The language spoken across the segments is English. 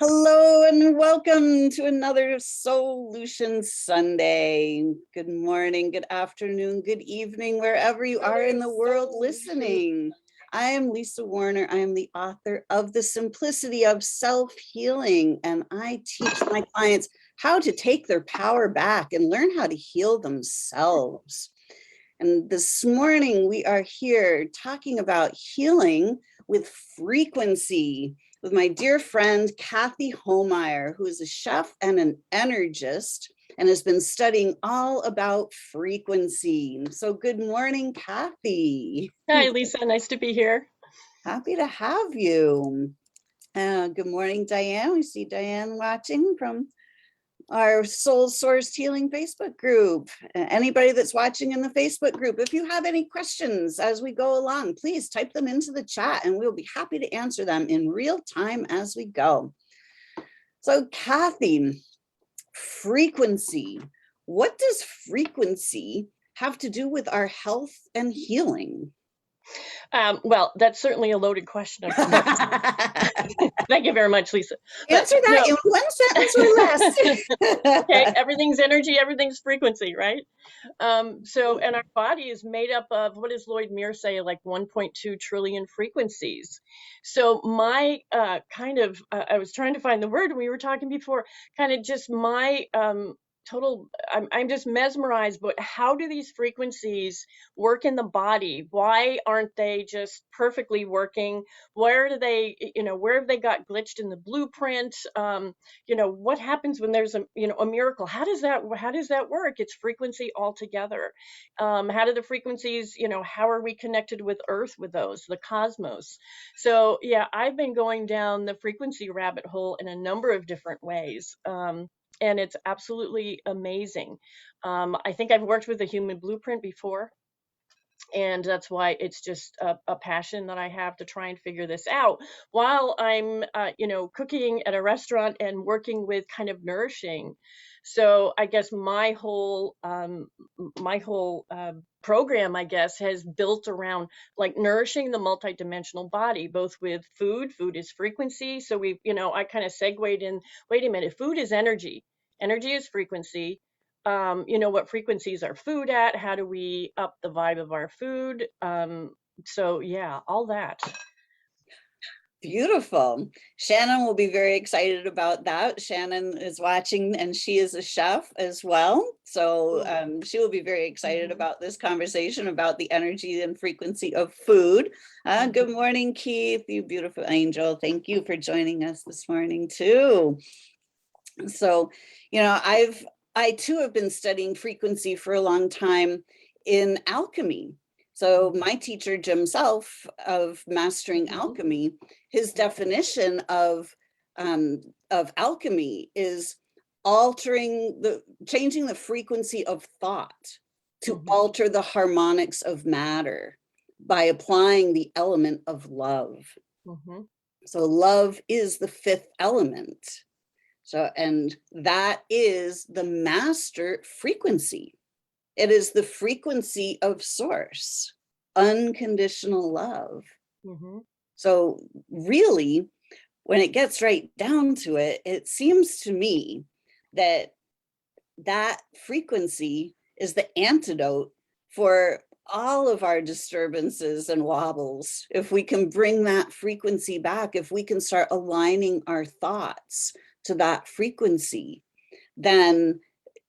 Hello and welcome to another Solution Sunday. Good morning, good afternoon, good evening, wherever you are in the world listening. I am Lisa Warner. I am the author of The Simplicity of Self-Healing, and I teach my clients how to take their power back and learn how to heal themselves. And this morning we are here talking about healing with frequency with my dear friend, Cathy Hohmeyer, who is a chef and an energist and has been studying all about frequency. So good morning, Cathy. Hi, Lisa. Nice to be here. Happy to have you. Good morning, Diane. We see Diane watching from our Soul Source Healing Facebook group. Anybody that's watching in the Facebook group, if you have any questions as we go along, please type them into the chat and we'll be happy to answer them in real time as we go. So Cathy, frequency. What does frequency have to do with our health and healing? Well, that's certainly a loaded question. Thank you very much, Lisa. Answer that in one sentence or less. Okay, everything's energy, everything's frequency, right? And our body is made up of, what does Lloyd Meir say, like 1.2 trillion frequencies. So my I was trying to find the word when we were talking before, kind of just my I'm just mesmerized, but how do these frequencies work in the body? Why aren't they just perfectly working? Where do they, where have they got glitched in the blueprint? What happens when there's a miracle? How does that work? It's frequency altogether. How do the frequencies, how are we connected with Earth with those, the cosmos? So yeah, I've been going down the frequency rabbit hole in a number of different ways. And it's absolutely amazing. I think I've worked with the human blueprint before, and that's why it's just a passion that I have to try and figure this out while I'm, cooking at a restaurant and working with kind of nourishing. So I guess my whole program, I guess, has built around like nourishing the multidimensional body, both with food. Food is frequency. So I kind of segued in, wait a minute, food is energy. Energy is frequency. What frequencies are food at? How do we up the vibe of our food? So yeah, all that. Beautiful. Shannon will be very excited about that. Shannon is watching and she is a chef as well. So she will be very excited about this conversation about the energy and frequency of food. Good morning, Keith, you beautiful angel. Thank you for joining us this morning too. So, I too have been studying frequency for a long time in alchemy. So my teacher, Jim Self, of Mastering Alchemy, his definition of alchemy is changing the frequency of thought to alter the harmonics of matter by applying the element of love. So love is the fifth element. So, and that is the master frequency. It is the frequency of source, unconditional love. So really, when it gets right down to it, it seems to me that that frequency is the antidote for all of our disturbances and wobbles. If we can bring that frequency back, if we can start aligning our thoughts to that frequency, then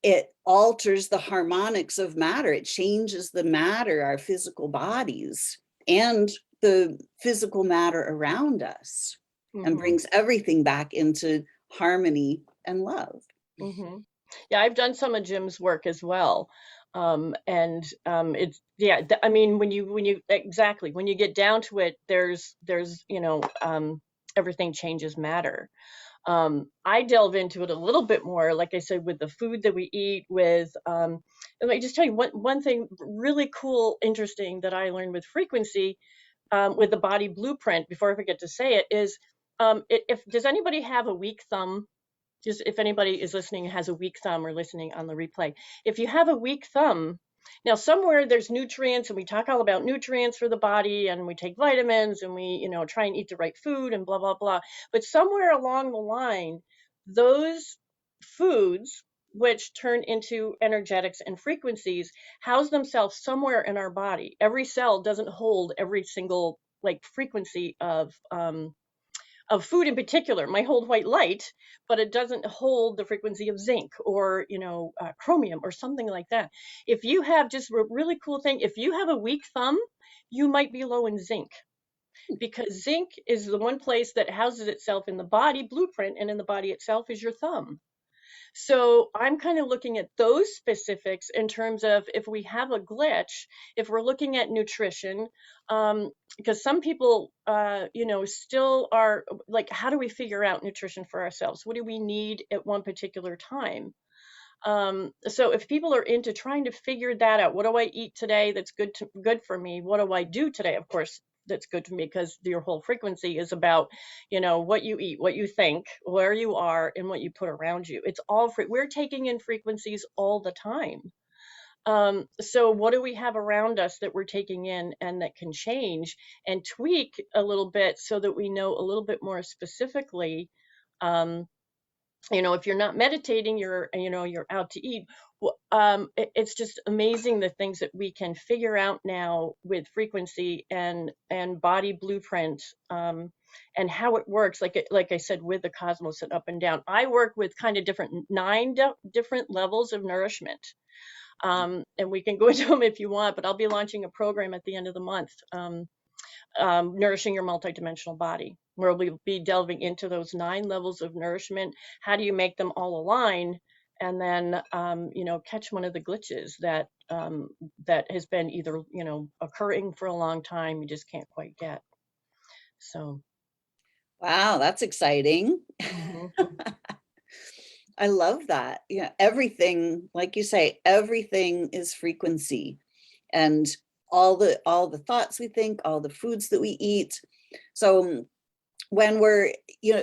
it alters the harmonics of matter. It changes the matter, our physical bodies, and the physical matter around us, and brings everything back into harmony and love. Yeah, I've done some of Jim's work as well. It's, yeah, I mean, when you get down to it, there's everything changes matter. I delve into it a little bit more, like I said, with the food that we eat, and let me just tell you one thing really cool, interesting that I learned with frequency, with the body blueprint, before I forget to say it, is does anybody have a weak thumb? Just if anybody is listening and has a weak thumb or listening on the replay, if you have a weak thumb, Now, somewhere there's nutrients, and we talk all about nutrients for the body, and we take vitamins, and we, try and eat the right food and blah, blah, blah. But somewhere along the line, those foods, which turn into energetics and frequencies, house themselves somewhere in our body. Every cell doesn't hold every single like frequency of food in particular. It might hold white light, but it doesn't hold the frequency of zinc or, chromium or something like that. If you have just a really cool thing, if you have a weak thumb, you might be low in zinc, because zinc is the one place that houses itself in the body blueprint, and in the body itself is your thumb. So I'm kind of looking at those specifics in terms of if we have a glitch, if we're looking at nutrition, because some people, still are like, how do we figure out nutrition for ourselves? What do we need at one particular time? So if people are into trying to figure that out, what do I eat today that's good for me? What do I do today? Of course, that's good for me, because your whole frequency is about, what you eat, what you think, where you are, and what you put around you. It's all free. We're taking in frequencies all the time. So what do we have around us that we're taking in and that can change and tweak a little bit so that we know a little bit more specifically, if you're not meditating, you're out to eat. It's just amazing the things that we can figure out now with frequency and body blueprint, and how it works. Like I said, with the cosmos and up and down, I work with kind of nine different levels of nourishment. And we can go into them if you want, but I'll be launching a program at the end of the month, nourishing your multidimensional body, where we'll be delving into those 9 levels of nourishment. How do you make them all align? And then, catch one of the glitches that has been either, occurring for a long time, you just can't quite get. So. Wow, that's exciting. Mhm. I love that. Everything, like you say, everything is frequency, and all the thoughts we think, all the foods that we eat. So when we're,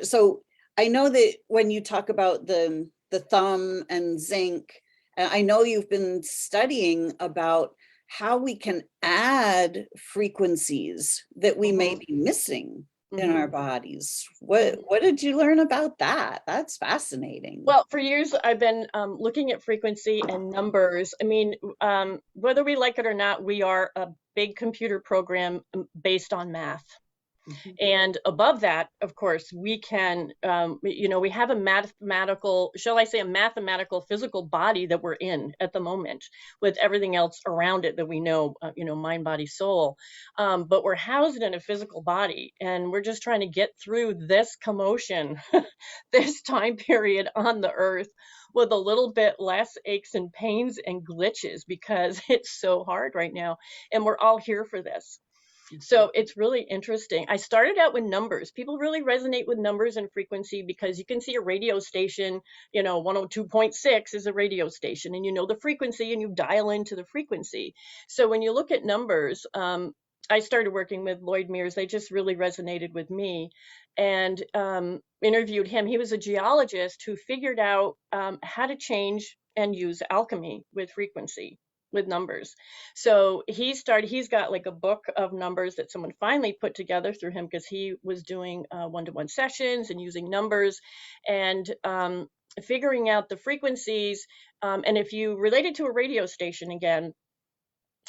so I know that when you talk about the thumb and zinc, I know you've been studying about how we can add frequencies that we may be missing in our bodies. What did you learn about that? That's fascinating. Well, for years I've been looking at frequency and numbers. I mean, whether we like it or not, we are a big computer program based on math. And above that, of course, we can, we have a mathematical, shall I say, a mathematical physical body that we're in at the moment, with everything else around it that we know, mind, body, soul. But we're housed in a physical body, and we're just trying to get through this commotion, this time period on the earth, with a little bit less aches and pains and glitches, because it's so hard right now. And we're all here for this. So it's really interesting. I started out with numbers. People really resonate with numbers and frequency, because you can see a radio station, 102.6 is a radio station, and you know the frequency and you dial into the frequency. So when you look at numbers, I started working with Lloyd Mears. They just really resonated with me, and interviewed him. He was a geologist who figured out how to change and use alchemy with frequency, with numbers. So he's got like a book of numbers that someone finally put together through him, because he was doing one-to-one sessions and using numbers and figuring out the frequencies. And if you relate it to a radio station again,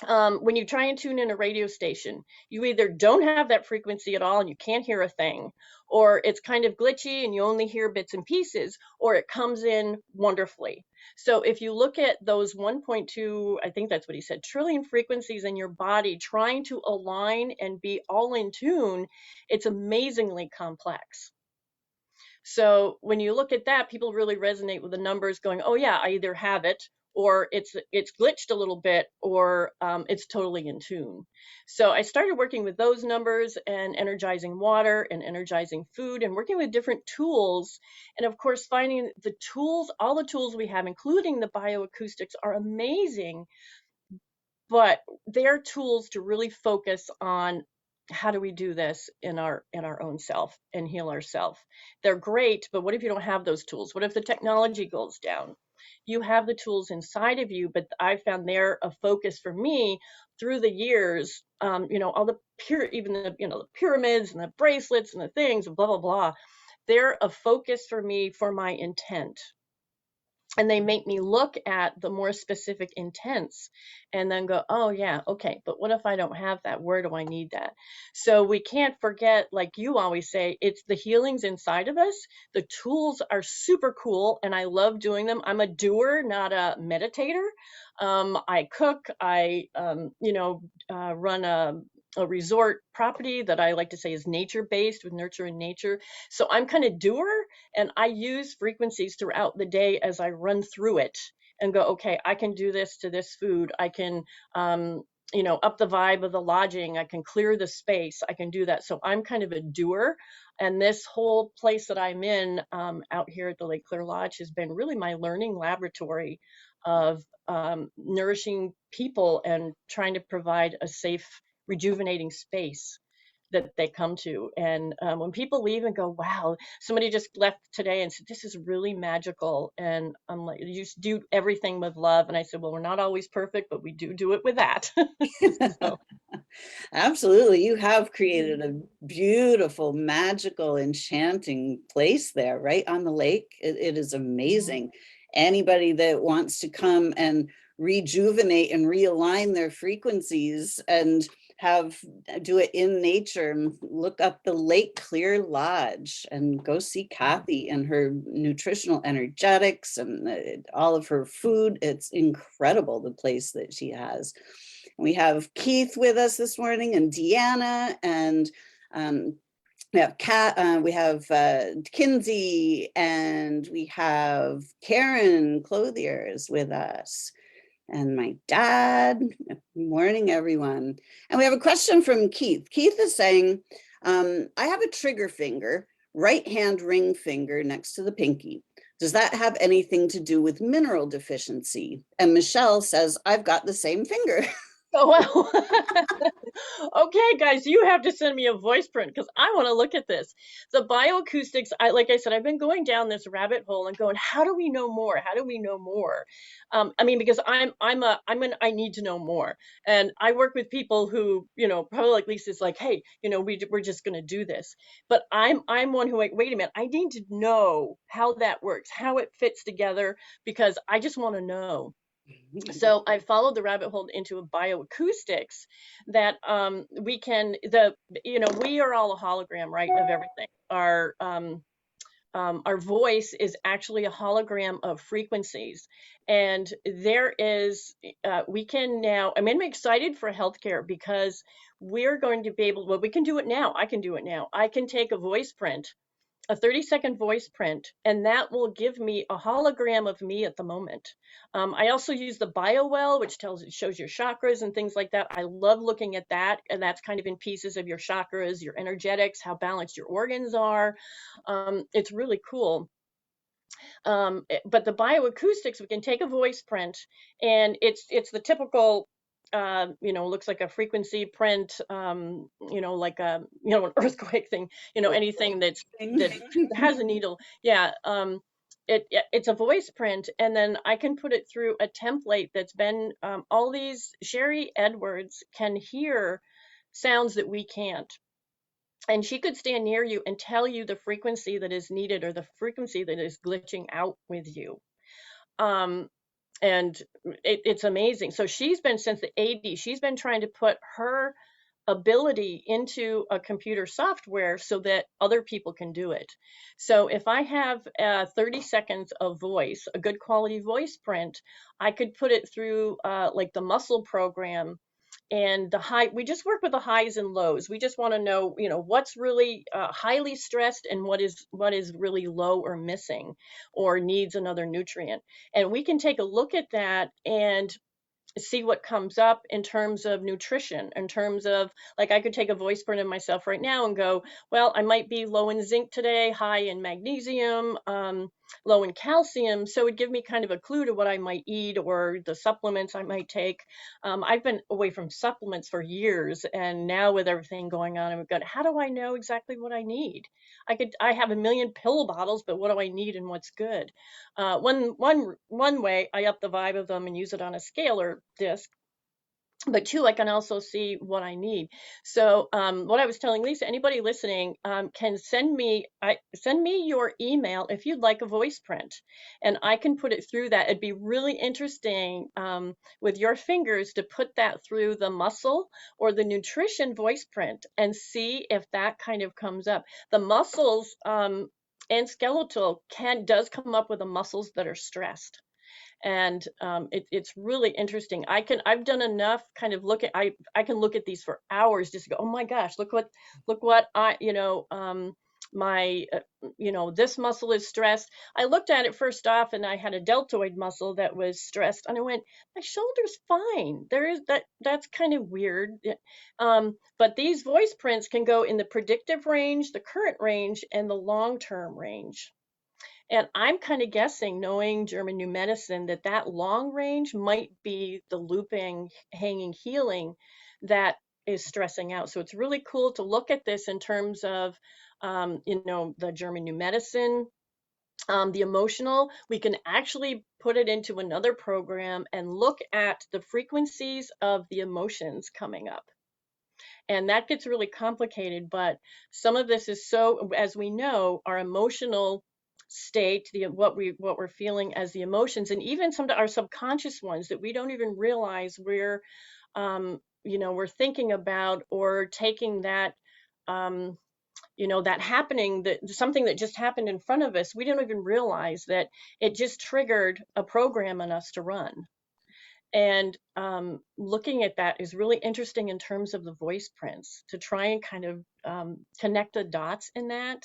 when you try and tune in a radio station, you either don't have that frequency at all and you can't hear a thing, or it's kind of glitchy and you only hear bits and pieces, or it comes in wonderfully. So if you look at those 1.2, I think that's what he said, trillion frequencies in your body trying to align and be all in tune, it's amazingly complex. So when you look at that, people really resonate with the numbers, going, oh yeah, I either have it, or it's glitched a little bit, or it's totally in tune. So I started working with those numbers, and energizing water and energizing food, and working with different tools. And of course, finding the tools, all the tools we have, including the bioacoustics, are amazing, but they're tools to really focus on how do we do this in our own self and heal ourselves. They're great, but what if you don't have those tools? What if the technology goes down? You have the tools inside of you, but I found they're a focus for me through the years. All the even the pyramids and the bracelets and the things and blah blah blah. They're a focus for me for my intent, and they make me look at the more specific intents and then go, oh yeah, okay, but what if I don't have that? Where do I need that? So we can't forget, like you always say, it's the healings inside of us. The tools are super cool and I love doing them. I'm a doer, not a meditator. I cook, I run a resort property that I like to say is nature based, with nurture and nature. So I'm kind of doer, and I use frequencies throughout the day as I run through it and go, okay, I can do this to this food. I can, up the vibe of the lodging. I can clear the space. I can do that. So I'm kind of a doer. And this whole place that I'm in out here at the Lake Clear Lodge has been really my learning laboratory of nourishing people and trying to provide a safe, rejuvenating space that they come to. And when people leave and go, wow, somebody just left today and said, this is really magical. And I'm like, you just do everything with love. And I said, well, we're not always perfect, but we do it with that. So. Absolutely. You have created a beautiful, magical, enchanting place there, right on the lake. It is amazing. Anybody that wants to come and rejuvenate and realign their frequencies and do it in nature, look up the Lake Clear Lodge and go see Cathy and her nutritional energetics and all of her food. It's incredible, the place that she has. We have Keith with us this morning, and Deanna, and we have we have Kinsey, and we have Karen Clothiers with us, and my dad. Good morning, everyone. And we have a question from Keith. Keith is saying, I have a trigger finger, right hand ring finger next to the pinky. Does that have anything to do with mineral deficiency? And Michelle says, I've got the same finger. Oh, well, okay, guys, you have to send me a voice print because I want to look at this. The bioacoustics, like I said, I've been going down this rabbit hole and going, how do we know more? How do we know more? Because I need to know more. And I work with people who, probably like Lisa's like, hey, we're just going to do this. But I'm one who, like, wait a minute, I need to know how that works, how it fits together, because I just want to know. So I followed the rabbit hole into bioacoustics that we are all a hologram, right, of everything. Our voice is actually a hologram of frequencies, and there is we can now, I'm excited for healthcare because we're going to be able, well, we can do it now. I can do it now. I can take a voice print, a 30-second voice print, and that will give me a hologram of me at the moment. I also use the BioWell, which shows your chakras and things like that. I love looking at that, and that's kind of in pieces of your chakras, your energetics, how balanced your organs are. It's really cool. But the bioacoustics, we can take a voice print, and it's the typical, looks like a frequency print, like an earthquake thing, anything that has a needle. Yeah. It's a voice print, and then I can put it through a template that's been, all these, Sherry Edwards can hear sounds that we can't. And she could stand near you and tell you the frequency that is needed or the frequency that is glitching out with you. And it's amazing. So she's been, since the 80s, she's been trying to put her ability into a computer software so that other people can do it. So if I have 30 seconds of voice, a good quality voice print, I could put it through like the muscle program. And we just work with the highs and lows. We just want to know, what's really highly stressed and what is really low or missing or needs another nutrient. And we can take a look at that and see what comes up in terms of nutrition, in terms of, like, I could take a voice print of myself right now and go, well, I might be low in zinc today, high in magnesium, low in calcium. So it'd give me kind of a clue to what I might eat or the supplements I might take. I've been away from supplements for years, and now with everything going on, I'm good. How do I know exactly what I need? I have a million pill bottles, but what do I need and what's good? One way I up the vibe of them and use it on a scalar disc, but two, I can also see what I need. So what I was telling Lisa, anybody listening can send me your email if you'd like a voice print, and I can put it through that. It'd be really interesting with your fingers to put that through the muscle or the nutrition voice print and see if that kind of comes up. The muscles and skeletal does come up with the muscles that are stressed, and it's really interesting. I've done enough kind of I can look at these for hours, just go, oh my gosh, look what I, my this muscle is stressed. I looked at it first off, and I had a deltoid muscle that was stressed, and I went, my shoulder's fine. That's kind of weird. But these voice prints can go in the predictive range, the current range, and the long-term range. And I'm kind of guessing, knowing German New Medicine, that that long range might be the looping, hanging, healing that is stressing out. So it's really cool to look at this in terms of, the German New Medicine, the emotional. We can actually put it into another program and look at the frequencies of the emotions coming up. And that gets really complicated, but some of this is, so as we know, our emotional state, what we're feeling as the emotions, and even some of our subconscious ones that we don't even realize we're thinking about, or taking that that happening, that something that just happened in front of us, we don't even realize that it just triggered a program in us to run. And looking at that is really interesting in terms of the voice prints, to try and kind of connect the dots in that,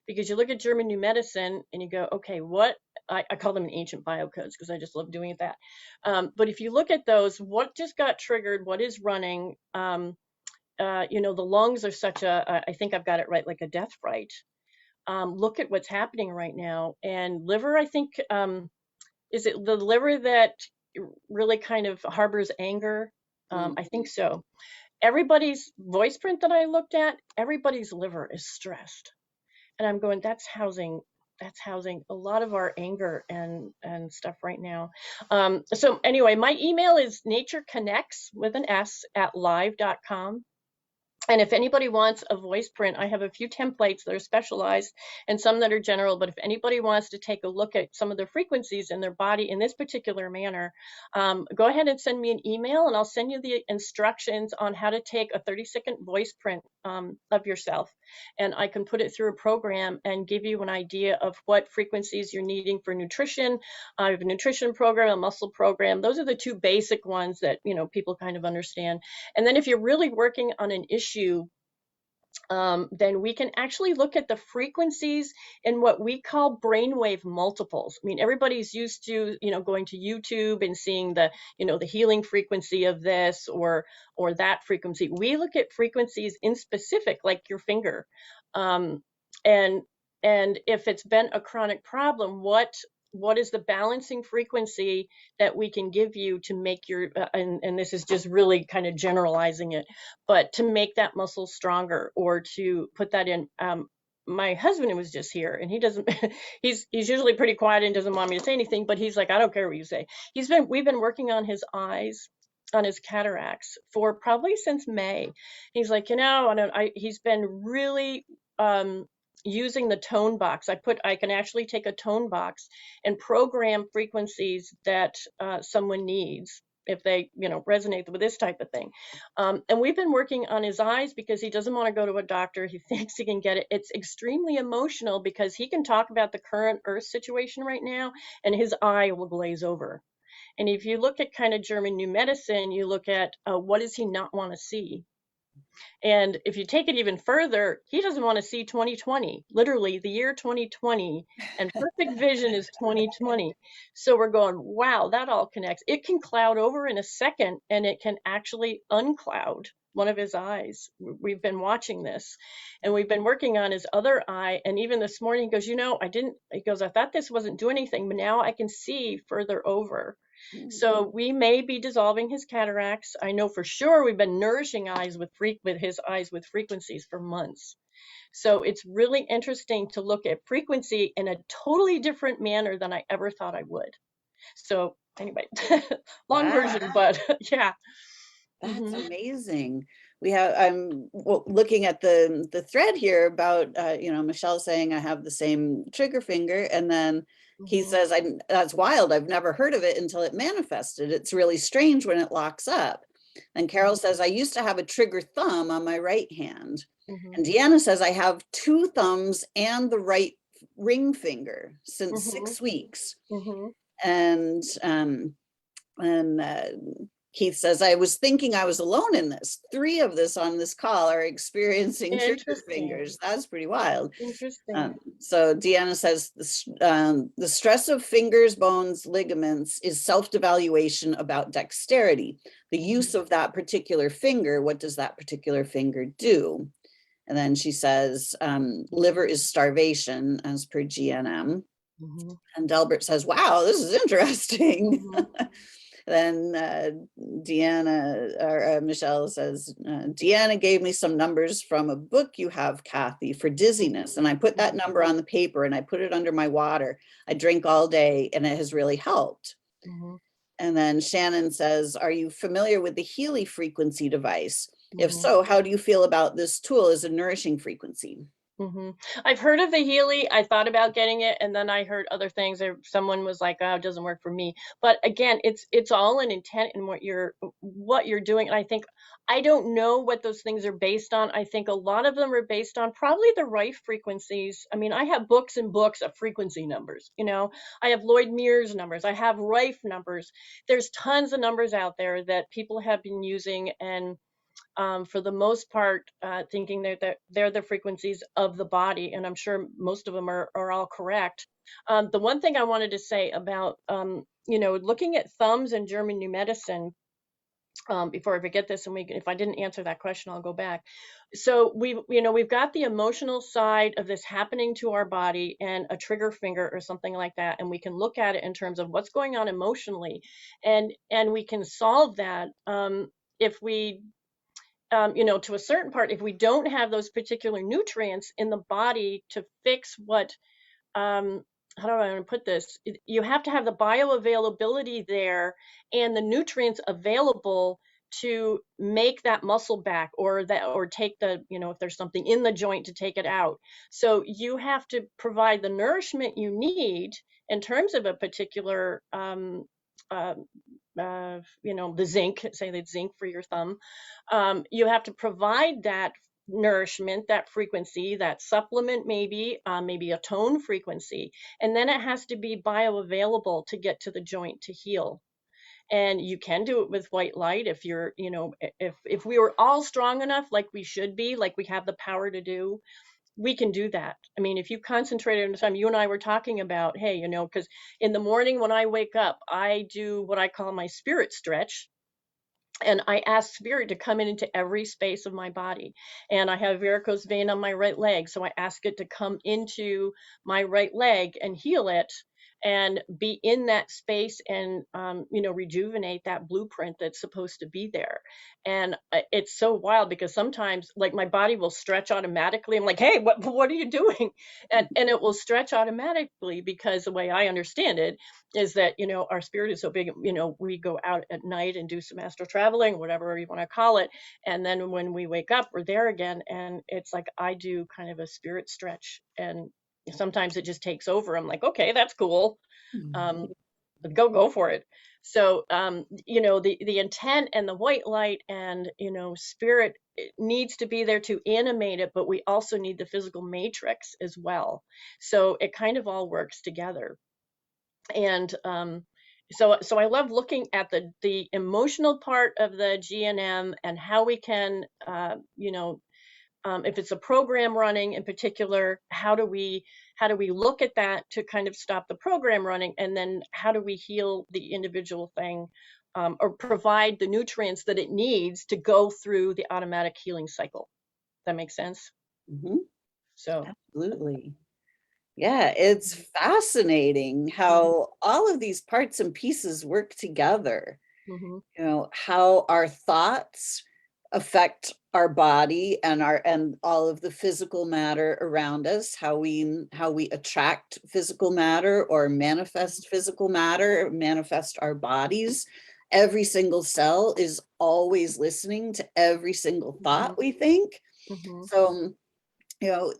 because you look at German New Medicine and you go, okay, what I call them ancient biocodes because I just love doing it that. But if you look at those, what just got triggered, what is running, the lungs are such I think I've got it right, like a death fright. Look at what's happening right now. And liver, I think, is it the liver that really kind of harbors anger? I think so. Everybody's voice print that I looked at, everybody's liver is stressed. And I'm going, that's housing a lot of our anger and stuff right now. So anyway, my email is natureconnects with an S at live.com. And if anybody wants a voice print, I have a few templates that are specialized and some that are general. But if anybody wants to take a look at some of the frequencies in their body in this particular manner, go ahead and send me an email, and I'll send you the instructions on how to take a 30-second voice print of yourself. And I can put it through a program and give you an idea of what frequencies you're needing for nutrition. I have a nutrition program, a muscle program. Those are the two basic ones that people kind of understand. And then if you're really working on an issue, then we can actually look at the frequencies in what we call brainwave multiples. I mean, everybody's used to, going to YouTube and seeing the, the healing frequency of this or that frequency. We look at frequencies in specific, like your finger, and if it's been a chronic problem, what is the balancing frequency that we can give you to make your, and this is just really kind of generalizing it, but to make that muscle stronger, or to put that in. My husband was just here, and he doesn't, he's usually pretty quiet and doesn't want me to say anything, but he's like, I don't care what you say. We've been working on his eyes, on his cataracts, for probably since May. He's like, he's been really, using the tone box. I can actually take a tone box and program frequencies that someone needs if they, resonate with this type of thing. And we've been working on his eyes because he doesn't want to go to a doctor. He thinks he can get it. It's extremely emotional because he can talk about the current Earth situation right now, and his eye will glaze over. And if you look at kind of German New Medicine, you look at what does he not want to see? And if you take it even further, he doesn't want to see 2020, literally the year 2020, and perfect vision is 2020. So we're going, wow, that all connects. It can cloud over in a second, and it can actually uncloud one of his eyes. We've been watching this, and we've been working on his other eye. And even this morning, he goes, I thought this wasn't doing anything, but now I can see further over. So we may be dissolving his cataracts. I know for sure we've been nourishing his eyes with frequencies for months. So it's really interesting to look at frequency in a totally different manner than I ever thought I would. So anyway, long version, but yeah. That's amazing. I'm looking at the thread here about Michelle saying I have the same trigger finger, and then he says, that's wild. I've never heard of it until it manifested. It's really strange when it locks up. And Carol says, I used to have a trigger thumb on my right hand. And Deanna says, I have 2 thumbs and the right ring finger since 6 weeks. And Keith says, I was thinking I was alone in this. 3 of us on this call are experiencing trigger fingers. That's pretty wild. Interesting. So Deanna says, the stress of fingers, bones, ligaments is self-devaluation about dexterity. The use of that particular finger, what does that particular finger do? And then she says, liver is starvation as per GNM. And Delbert says, wow, this is interesting. Then Michelle says, Deanna gave me some numbers from a book you have, Cathy, for dizziness. And I put that number on the paper and I put it under my water. I drink all day and it has really helped. And then Shannon says, are you familiar with the Healy frequency device? If so, how do you feel about this tool as a nourishing frequency? I've heard of the Healy. I thought about getting it, and then I heard other things. Someone was like, "Oh, it doesn't work for me." But again, it's all an intent in what you're doing. And I think I don't know what those things are based on. I think a lot of them are based on probably the right frequencies. I mean, I have books and books of frequency numbers. I have Lloyd Mears numbers. I have Rife numbers. There's tons of numbers out there that people have been using, and for the most part, thinking that they're the frequencies of the body, and I'm sure most of them are all correct. The one thing I wanted to say about looking at thumbs in German New Medicine, before I forget this, and if I didn't answer that question, I'll go back. So we've got the emotional side of this happening to our body and a trigger finger or something like that, and we can look at it in terms of what's going on emotionally, and we can solve that if we to a certain part, if we don't have those particular nutrients in the body to fix what, how do I want to put this? You have to have the bioavailability there and the nutrients available to make that muscle back, or take the, if there's something in the joint, to take it out. So you have to provide the nourishment you need in terms of a particular the zinc, say the zinc for your thumb. You have to provide that nourishment, that frequency, that supplement, maybe a tone frequency, and then it has to be bioavailable to get to the joint to heal. And you can do it with white light if you're, if we were all strong enough, like we should be, like we have the power to do, we can do that. I mean, if you concentrated on the time, you and I were talking about, hey, because in the morning when I wake up, I do what I call my spirit stretch. And I ask spirit to come into every space of my body. And I have varicose vein on my right leg. So I ask it to come into my right leg and heal it and be in that space and, rejuvenate that blueprint that's supposed to be there. And it's so wild because sometimes like my body will stretch automatically. I'm like, hey, what are you doing? And it will stretch automatically because the way I understand it is that, our spirit is so big, we go out at night and do some astral traveling, whatever you want to call it. And then when we wake up, we're there again. And it's like, I do kind of a spirit stretch, and sometimes it just takes over. I'm like, okay, that's cool. Go for it. So, the intent and the white light and, spirit, it needs to be there to animate it, but we also need the physical matrix as well. So it kind of all works together. And So I love looking at the emotional part of the GNM and how we can, if it's a program running in particular, how do we look at that to kind of stop the program running, and then how do we heal the individual thing, or provide the nutrients that it needs to go through the automatic healing cycle. That makes sense. Mhm. So Absolutely. Yeah, it's fascinating how all of these parts and pieces work together. mm-hmm, How our thoughts affect our body and all of the physical matter around us, how we attract physical matter or manifest physical matter, manifest our bodies. Every single cell is always listening to every single thought we think. mm-hmm, So,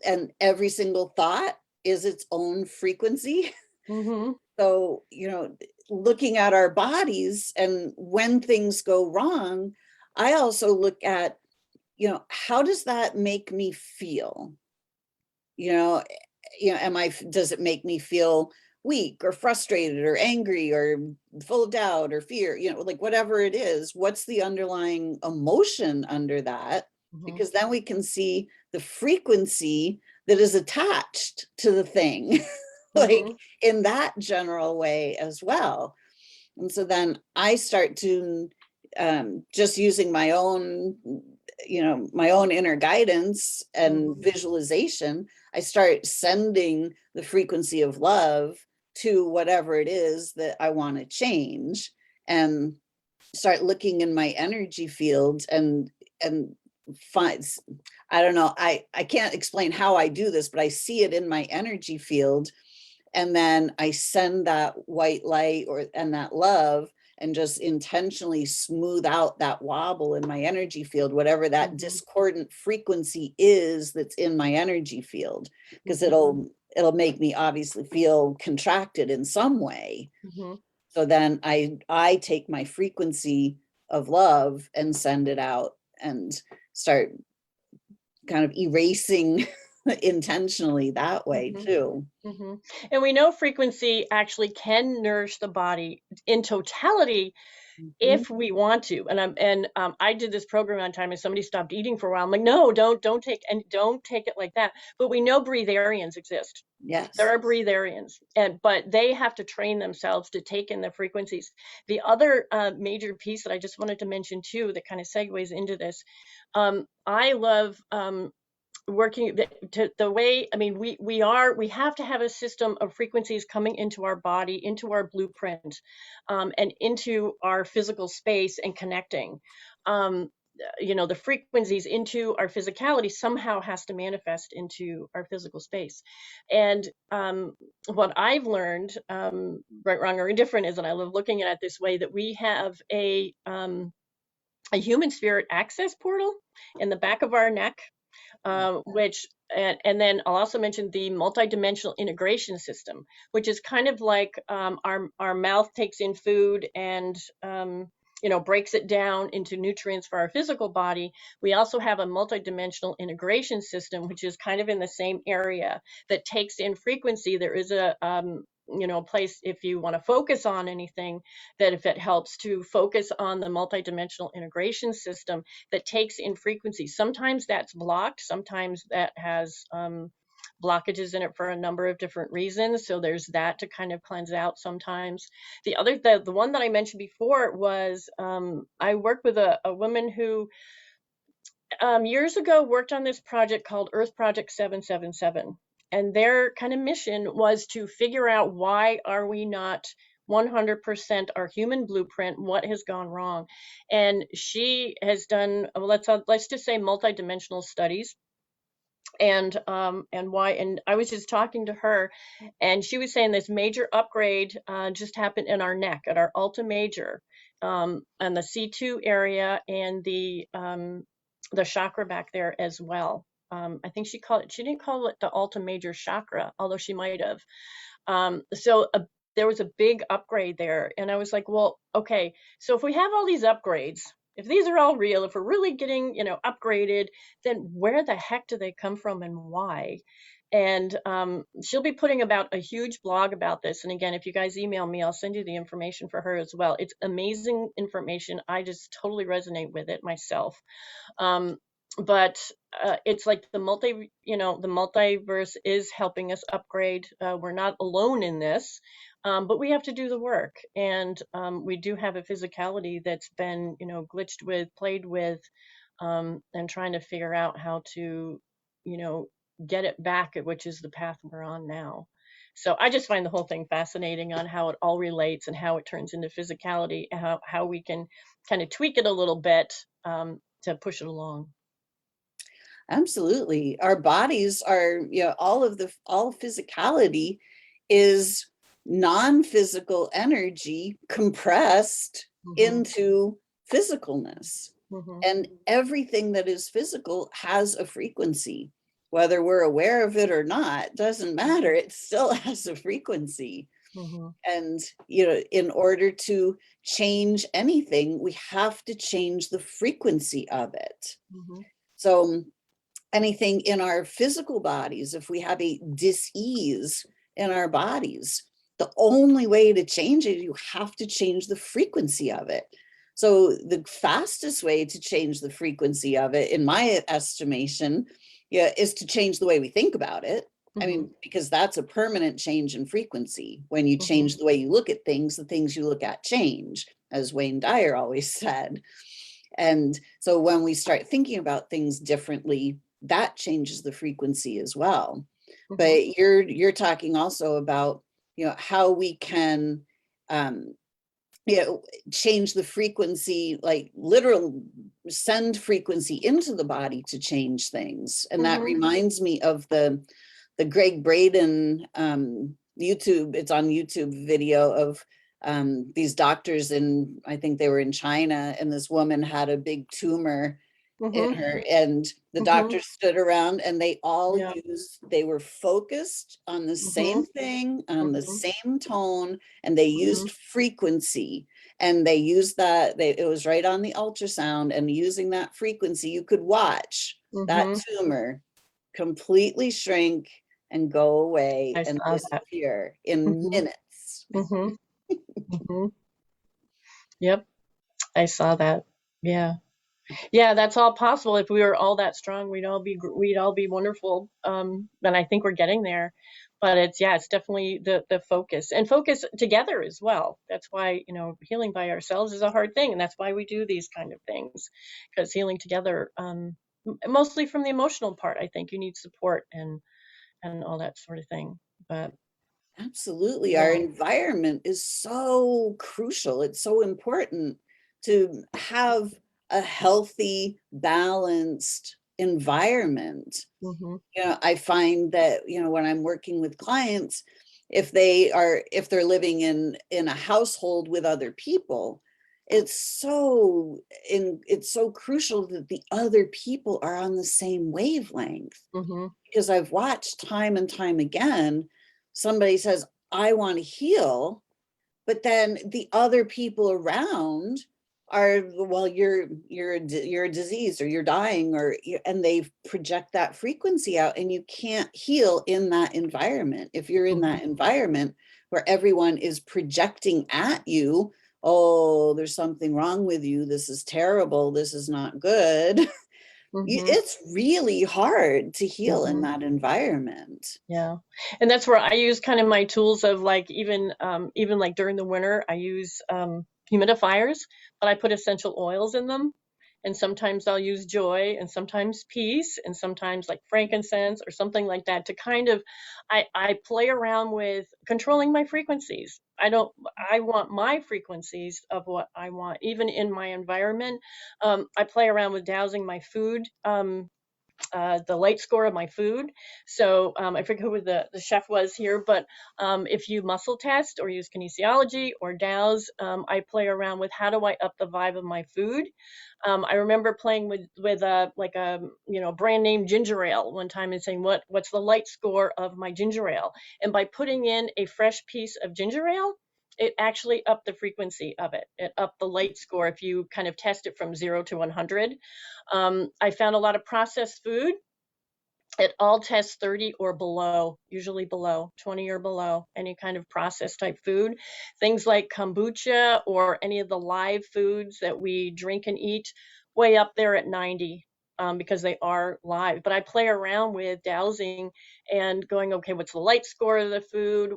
and every single thought is its own frequency. mm-hmm, So, looking at our bodies and when things go wrong, I also look at, how does that make me feel? You know, does it make me feel weak or frustrated or angry or full of doubt or fear? Like whatever it is, what's the underlying emotion under that? mm-hmm, Because then we can see the frequency that is attached to the thing, like mm-hmm, in that general way as well. And so then I start to just using my own inner guidance and visualization, I start sending the frequency of love to whatever it is that I want to change, and start looking in my energy field and find, I don't know, I can't explain how I do this, but I see it in my energy field, and then I send that white light and that love, and just intentionally smooth out that wobble in my energy field, whatever that discordant frequency is that's in my energy field, because it'll make me obviously feel contracted in some way. mm-hmm. So then I take my frequency of love and send it out and start kind of erasing intentionally that way too. Mm-hmm. And we know frequency actually can nourish the body in totality Mhm. if we want to. And I did this program on time, and somebody stopped eating for a while. I'm like, no, don't take it like that. But we know breatharians exist. There Yes. are breatharians, but they have to train themselves to take in the frequencies. The other major piece that I just wanted to mention too, that kind of segues into this, I love working the way, I mean, we have to have a system of frequencies coming into our body, into our blueprint, and into our physical space and connecting. um, the frequencies into our physicality somehow has to manifest into our physical space. And what I've learned, right, wrong, or indifferent, is, and I love looking at it this way, that we have a human spirit access portal in the back of our neck, which and then I'll also mention the multidimensional integration system, which is kind of like, our mouth takes in food and breaks it down into nutrients for our physical body. We also have a multidimensional integration system, which is kind of in the same area, that takes in frequency. There is a place, if you want to focus on anything, that if it helps to focus on the multidimensional integration system that takes in frequency. Sometimes that's blocked, sometimes that has blockages in it for a number of different reasons. So there's that to kind of cleanse out sometimes. The one that I mentioned before was, I work with a woman who years ago worked on this project called Earth Project 777. And their kind of mission was to figure out, why are we not 100% our human blueprint? What has gone wrong? And she has done, let's just say, multidimensional studies. And why, and I was just talking to her, and she was saying this major upgrade just happened in our neck, at our Alta Major, and the C2 area, and the chakra back there as well. I think she didn't call it the Alta Major chakra, although she might have. There was a big upgrade there. And I was like, well, okay, so if we have all these upgrades, if these are all real, if we're really getting, upgraded, then where the heck do they come from and why? And she'll be putting about a huge blog about this. And again, if you guys email me, I'll send you the information for her as well. It's amazing information. I just totally resonate with it myself. Um, but it's like the the multiverse is helping us upgrade. We're not alone in this, but we have to do the work. And we do have a physicality that's been, glitched with, played with, and trying to figure out how to, you know, get it back, which is the path we're on now. So I just find the whole thing fascinating on how it all relates and how it turns into physicality, how we can kind of tweak it a little bit to push it along. Absolutely. Our bodies are, all physicality is non-physical energy compressed Hmm. into physicalness. Hmm. And everything that is physical has a frequency. Whether we're aware of it or not, doesn't matter. It still has a frequency. Hmm. And, in order to change anything, we have to change the frequency of it. Hmm. So anything in our physical bodies, if we have a dis-ease in our bodies, the only way to change it, you have to change the frequency of it. So the fastest way to change the frequency of it, in my estimation, is to change the way we think about it. I Hmm. mean, because that's a permanent change in frequency. When you Hmm. change the way you look at things, the things you look at change, as Wayne Dyer always said. And so when we start thinking about things differently, that changes the frequency as well. Hmm. But you're talking also about, how we can um, change the frequency, like literal send frequency into the body to change things. And that Hmm. reminds me of the Greg Braden YouTube, it's on YouTube video of these doctors in, I think they were in China, and this woman had a big tumor in Hmm. her, and the Hmm. doctors stood around and Yeah. they were focused on the Hmm. same thing, on the Hmm. same tone, and they Hmm. used frequency, and they used it was right on the ultrasound, and using that frequency, you could watch that Hmm. tumor completely shrink and go away I and saw that. disappear in Hmm. minutes. Hmm. Hmm. Yep, I saw that. Yeah. Yeah, that's all possible. If we were all that strong, we'd all be wonderful. And I think we're getting there. But it's definitely the focus, and focus together as well. That's why, healing by ourselves is a hard thing, and that's why we do these kind of things, because healing together, mostly from the emotional part, I think you need support and all that sort of thing. But Absolutely. Our yeah. environment is so crucial. It's so important to have a healthy, balanced environment. Hmm. I find that, when I'm working with clients, if they're living in a household with other people, it's so crucial that the other people are on the same wavelength. Hmm. Because I've watched time and time again, somebody says, I want to heal, but then the other people around are, well, you're a disease, or you're dying, and they project that frequency out, and you can't heal in that environment. If you're in Hmm. that environment where everyone is projecting at you, oh, there's something wrong with you, this is terrible, this is not good. Hmm. It's really hard to heal in Hmm. that environment. Yeah. And that's where I use kind of my tools of, like, even like during the winter, I use humidifiers, but I put essential oils in them. And sometimes I'll use joy, and sometimes peace, and sometimes like frankincense or something like that, to kind of, I play around with controlling my frequencies. I want my frequencies of what I want, even in my environment. I play around with dowsing my food, the light score of my food. So I forget who the chef was here, but if you muscle test or use kinesiology or douse, I play around with how do I up the vibe of my food. I remember playing with like a brand name ginger ale one time, and saying what's the light score of my ginger ale, and by putting in a fresh piece of ginger ale, it actually upped the frequency of it. It upped the light score if you kind of test it from 0 to 100. I found a lot of processed food It all tests 30 or below, usually below 20 or below any kind of processed type food. Things like kombucha or any of the live foods that we drink and eat, way up there at 90, because they are live. But I play around with dowsing and going, okay, what's the light score of the food?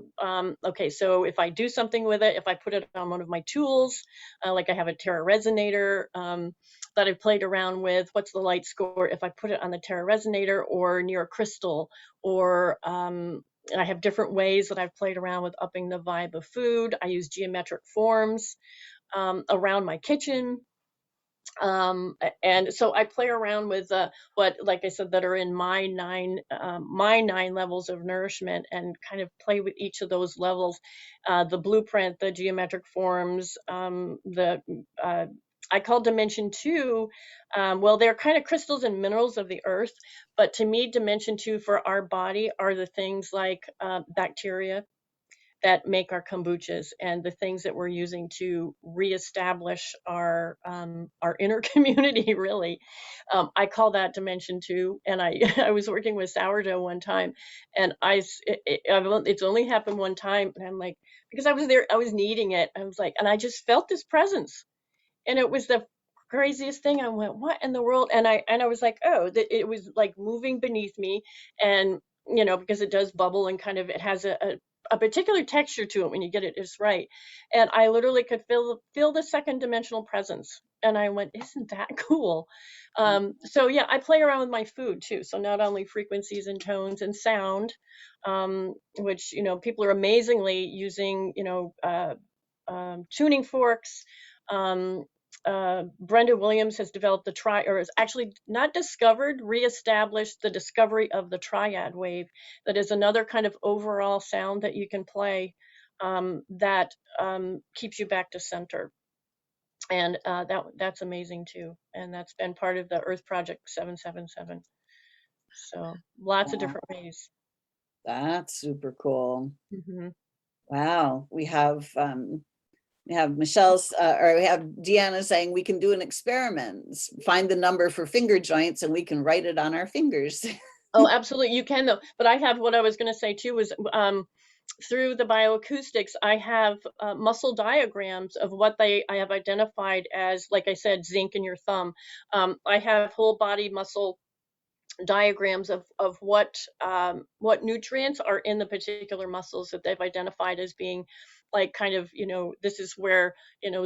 Okay, so if I do something with it, if I put it on one of my tools, like I have a Terra resonator, that I've played around with. What's the light score if I put it on the Terra resonator or near a crystal? Or I have different ways that I've played around with upping the vibe of food. I use geometric forms around my kitchen. And so I play around with what, like I said, that are in my nine levels of nourishment, and kind of play with each of those levels, the blueprint, the geometric forms, the I call dimension two. Well, they're kind of crystals and minerals of the earth, but to me, dimension two for our body are the things like bacteria that make our kombuchas, and the things that we're using to reestablish our inner community. Really, I call that dimension two. And I I was working with sourdough one time, and it's only happened one time, and I'm like, because I was there, I was kneading it, I was like, and I just felt this presence, and it was the craziest thing. I went, what in the world? And I was like, oh, that it was like moving beneath me. And because it does bubble, and kind of it has a particular texture to it when you get it just right. And I literally could feel the second dimensional presence. And I went, isn't that cool? So yeah, I play around with my food too. So not only frequencies and tones and sound, which people are amazingly using, tuning forks. Um, Brenda Williams has developed or has actually not discovered, reestablished the discovery of the triad wave. That is another kind of overall sound that you can play, that keeps you back to center. And that's amazing too. And that's been part of the Earth Project 777. So lots of Wow, different ways. that's super cool. Hmm. Wow, we have Michelle's, or we have Deanna saying we can do an experiment, find the number for finger joints, and we can write it on our fingers. Oh, absolutely, you can though. But I have, what I was going to say too was, through the bioacoustics, I have muscle diagrams of what I have identified as, like I said, zinc in your thumb. I have whole body muscle diagrams of what nutrients are in the particular muscles that they've identified as being, like, kind of, this is where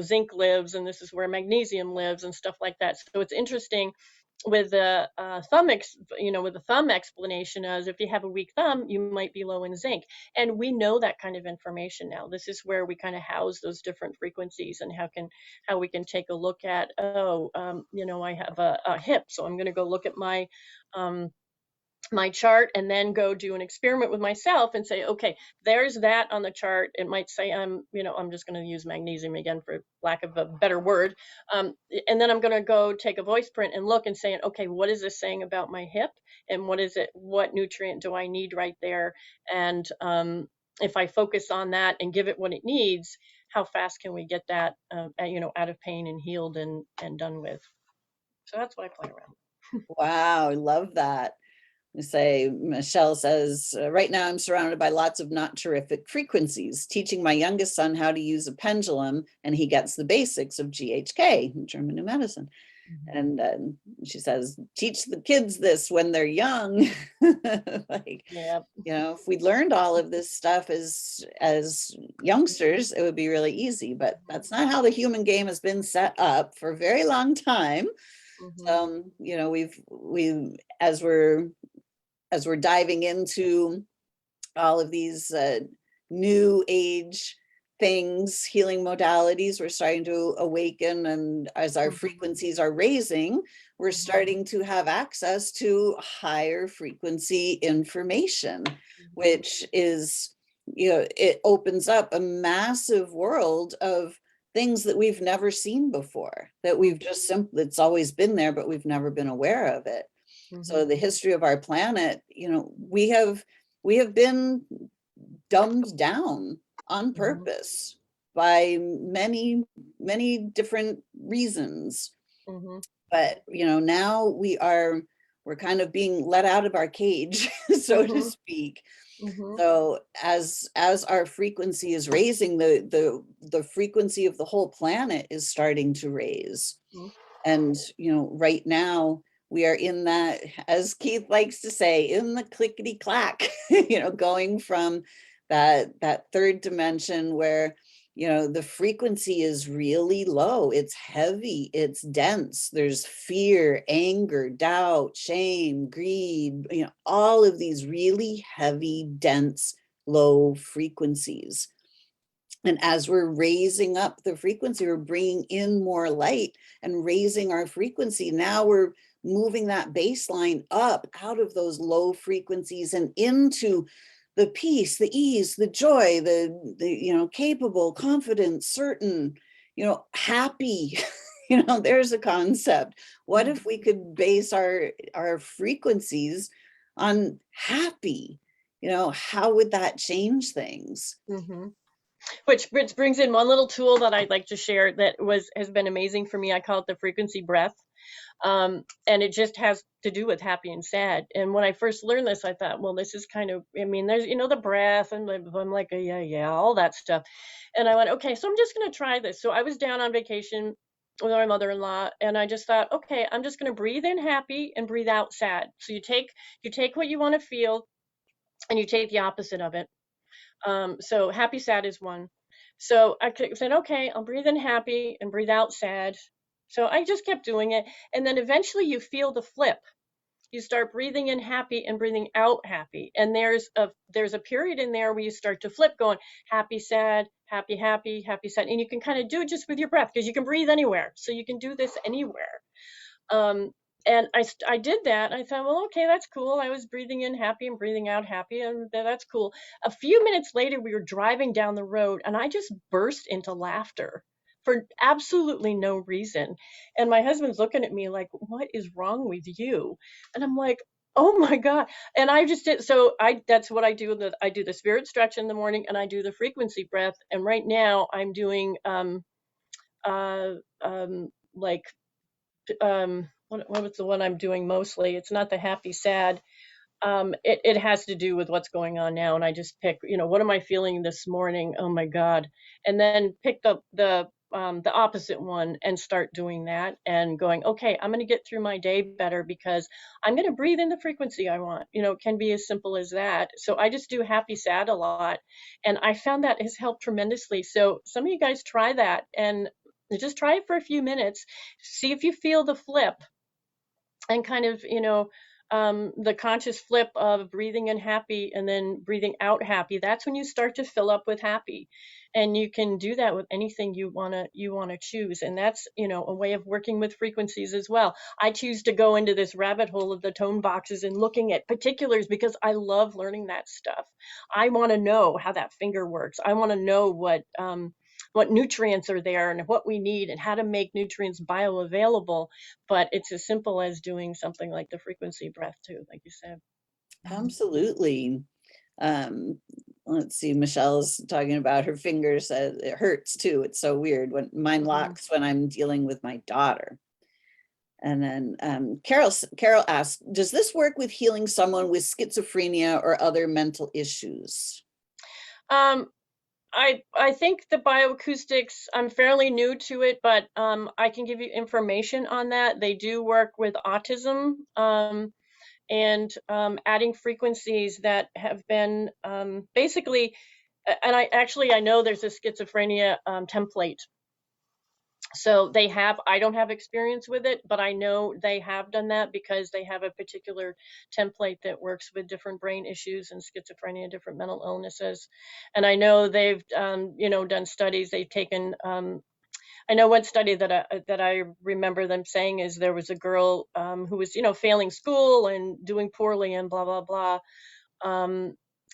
zinc lives, and this is where magnesium lives, and stuff like that. So it's interesting with the with the thumb explanation, as if you have a weak thumb, you might be low in zinc. And we know that kind of information now. This is where we kind of house those different frequencies, and how we can take a look at, I have a hip, so I'm going to go look at um, my chart, and then go do an experiment with myself and say, okay, there's that on the chart. It might say I'm just going to use magnesium again for lack of a better word. And then I'm going to go take a voice print and look and say, okay, what is this saying about my hip? And what nutrient do I need right there? And if I focus on that and give it what it needs, how fast can we get that, out of pain and healed and done with? So that's what I play around. Wow, I love that. Say, Michelle says, right now I'm surrounded by lots of not terrific frequencies, teaching my youngest son how to use a pendulum, and he gets the basics of GHK, German New Medicine. Mm-hmm. And she says, teach the kids this when they're young. Like, Yeah. if we'd learned all of this stuff as youngsters, it would be really easy. But that's not how the human game has been set up for a very long time. Mm-hmm. We as we're diving into all of these new age things, healing modalities, we're starting to awaken. And as our frequencies are raising, we're starting to have access to higher frequency information, which is, it opens up a massive world of things that we've never seen before, that we've just simply, it's always been there, but we've never been aware of it. So Mm-hmm. the history of our planet, we have been dumbed down on Mm-hmm. purpose by many, many different reasons. Mm-hmm. But now we're kind of being let out of our cage, so to speak. So as our frequency is raising, the frequency of the whole planet is starting to raise. And, you know, right now we are in that, as Keith likes to say, in the clickety clack, you know, going from that third dimension where, you know, the frequency is really low. It's heavy, it's dense. There's fear, anger, doubt, shame, greed, you know, all of these really heavy, dense, low frequencies. And as we're raising up the frequency, we're bringing in more light and raising our frequency. Now we're moving that baseline up out of those low frequencies and into the peace, the ease, the joy, the you know, capable, confident, certain, you know, happy. You know, there's a concept. What if we could base our frequencies on happy? You know, how would that change things? Which brings in one little tool that I'd like to share that has been amazing for me. I call it the frequency breath. And it just has to do with happy and sad. And when I first learned this, I thought, well, this is kind of, I mean, there's, you know, the breath, and I'm like, yeah, all that stuff. And I went, okay, so I'm just going to try this. So I was down on vacation with my mother-in-law, and I just thought, okay, I'm just going to breathe in happy and breathe out sad. So you take what you want to feel, and you take the opposite of it. So happy, sad is one. So I said, okay, I'll breathe in happy and breathe out sad. So I just kept doing it. And then eventually you feel the flip. You start breathing in happy and breathing out happy. And there's a period in there where you start to flip, going happy, sad, happy, happy, happy, sad. And you can kind of do it just with your breath, because you can breathe anywhere. So you can do this anywhere. And I did that. I thought, well, okay, that's cool. I was breathing in happy and breathing out happy, and that's cool. A few minutes later, we were driving down the road, and I just burst into laughter for absolutely no reason. And my husband's looking at me like, what is wrong with you? And I'm like, oh my God. And I just did. So that's what I do. I do the spirit stretch in the morning, and I do the frequency breath. And right now I'm doing, like, what was the one I'm doing mostly? It's not the happy sad. It has to do with what's going on now, and I just pick, you know, what am I feeling this morning? Oh my God. And then pick the opposite one and start doing that and going, okay, I'm going to get through my day better because I'm going to breathe in the frequency I want. You know, it can be as simple as that. So I just do happy sad a lot, and I found that has helped tremendously. So some of you guys try that, and just try it for a few minutes, see if you feel the flip, and kind of, you know, the conscious flip of breathing in happy and then breathing out happy. That's when you start to fill up with happy, and you can do that with anything you wanna choose. And that's, you know, a way of working with frequencies as well. I choose to go into this rabbit hole of the tone boxes and looking at particulars because I love learning that stuff. I want to know how that finger works. I want to know what nutrients are there and what we need and how to make nutrients bioavailable. But it's as simple as doing something like the frequency breath too, like you said. Absolutely. Let's see, Michelle's talking about her fingers. It hurts too. It's so weird when mine locks when I'm dealing with my daughter. And then Carol asks, does this work with healing someone with schizophrenia or other mental issues? I think the bioacoustics, I'm fairly new to it, but I can give you information on that. They do work with autism, and adding frequencies that have been basically, and I know there's a schizophrenia template. So they have, I don't have experience with it, but I know they have done that because they have a particular template that works with different brain issues and schizophrenia, different mental illnesses. And I know they've, you know, done studies. They've taken, I know one study that I remember them saying is there was a girl who was, you know, failing school and doing poorly and blah, blah, blah.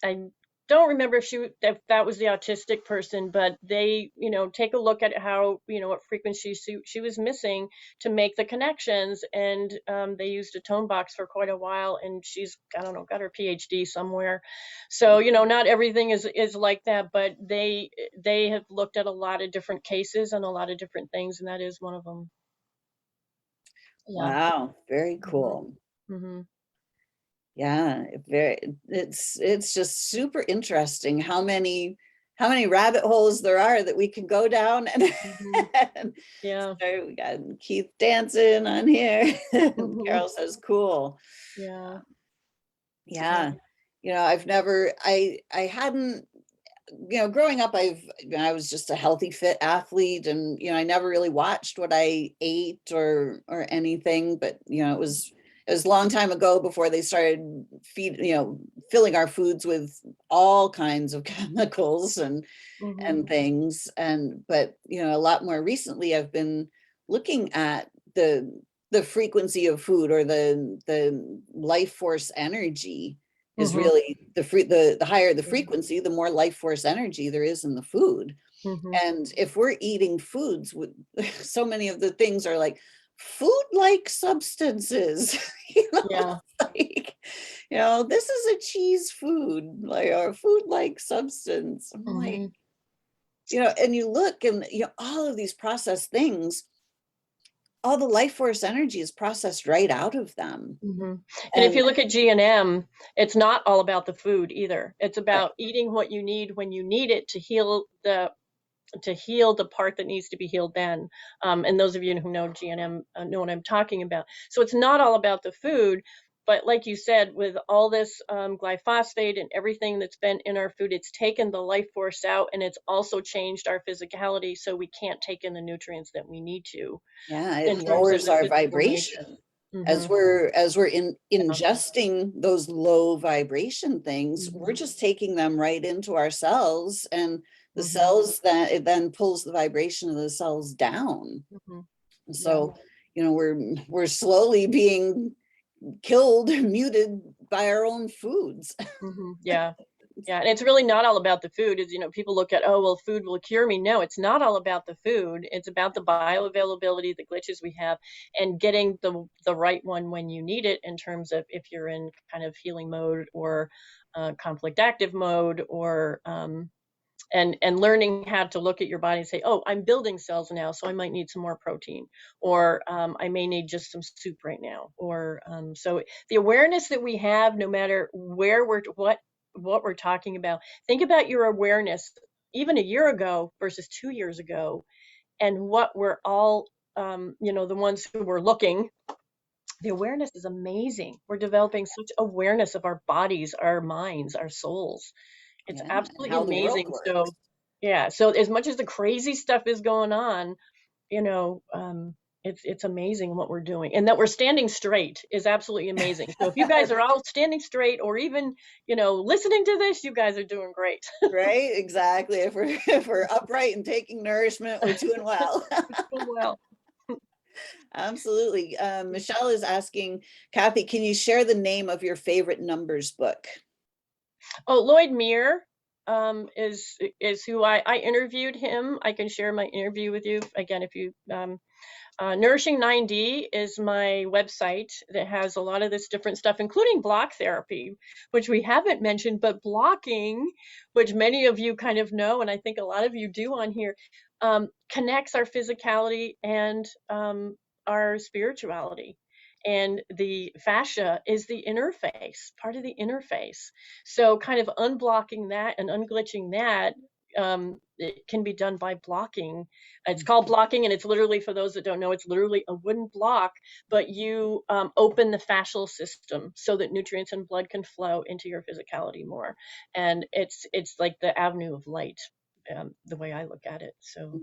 I don't remember if that was the autistic person, but they, you know, take a look at how, you know, what frequency she was missing to make the connections. And they used a tone box for quite a while, and she's, I don't know, got her PhD somewhere. So, you know, not everything is like that, but they have looked at a lot of different cases and a lot of different things, and that is one of them. Yeah. Wow, very cool. Mm-hmm. Yeah, it's just super interesting how many rabbit holes there are that we can go down and, Mm-hmm. and Yeah. so we got Keith dancing on here. And Mm-hmm. Carol says, cool. Yeah. Yeah. Yeah. I hadn't, growing up, I was just a healthy, fit athlete, and I never really watched what I ate or anything. But it was a long time ago before they started filling our foods with all kinds of chemicals Mm-hmm. and things. But a lot more recently, I've been looking at the frequency of food, or the life force energy is Mm-hmm. really the higher the frequency, the more life force energy there is in the food. Mm-hmm. And if we're eating foods with so many of the things are like food like substances, Yeah. like, this is a cheese food, like, or food like substance. I'm like, Mm-hmm. and you look, and all of these processed things, all the life force energy is processed right out of them. Mm-hmm. And if And you look at G&M, it's not all about the food either. It's right, about eating what you need when you need it to heal the part that needs to be healed then. And those of you who know G&M know what I'm talking about. So it's not all about the food, but like you said, with all this glyphosate and everything that's been in our food, it's taken the life force out, and it's also changed our physicality, so we can't take in the nutrients that we need to yeah, it in terms of lowers the our physical nature. vibration Mm-hmm. as we're Yeah. ingesting those low vibration things. We're Mm-hmm. just taking them right into our cells, and the Mm-hmm. cells, that it then pulls the vibration of the cells down. Mm-hmm. Yeah. So we're slowly being killed, muted by our own foods. Mm-hmm. Yeah. Yeah, and it's really not all about the food. Is people look at, oh well, food will cure me. No, it's not all about the food. It's about the bioavailability, the glitches we have, and getting the right one when you need it. In terms of if you're in kind of healing mode, or conflict active mode, or and learning how to look at your body and say, oh, I'm building cells now, so I might need some more protein, or I may need just some soup right now, or so the awareness that we have, no matter where what we're talking about. Think about your awareness even a year ago versus 2 years ago, and what we're all, the ones who were looking. The awareness is amazing. We're developing such awareness of our bodies, our minds, our souls. It's Yeah, and absolutely how the world amazing. works. So, yeah. So as much as the crazy stuff is going on, it's amazing what we're doing, and that we're standing straight is absolutely amazing. So if you guys are all standing straight, or even listening to this, you guys are doing great. Right, exactly. If we're upright and taking nourishment, we're doing well. Oh, well. Absolutely. Michelle is asking, Cathy, can you share the name of your favorite numbers book? Oh, Lloyd Meir is who I interviewed him. I can share my interview with you again if you Nourishing 9D is my website that has a lot of this different stuff, including block therapy, which we haven't mentioned, but blocking, which many of you kind of know, and I think a lot of you do on here, connects our physicality and our spirituality. And the fascia is the interface, part of the interface. So, kind of unblocking that and unglitching that, it can be done by blocking. It's called blocking, and it's literally, for those that don't know, it's literally a wooden block, but you open the fascial system so that nutrients and blood can flow into your physicality more. And it's like the avenue of light, the way I look at it. So,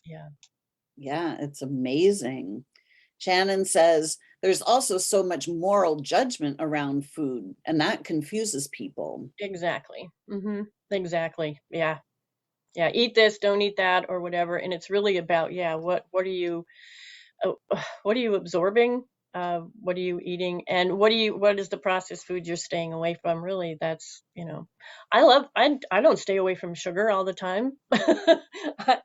yeah. Yeah, it's amazing. Shannon says there's also so much moral judgment around food, and that confuses people. Exactly. Exactly. Yeah. Yeah. Eat this, don't eat that, or whatever. And it's really about, yeah, what are you uh, what are you absorbing? What are you eating? And what is the processed food you're staying away from? Really, that's, I don't stay away from sugar all the time. I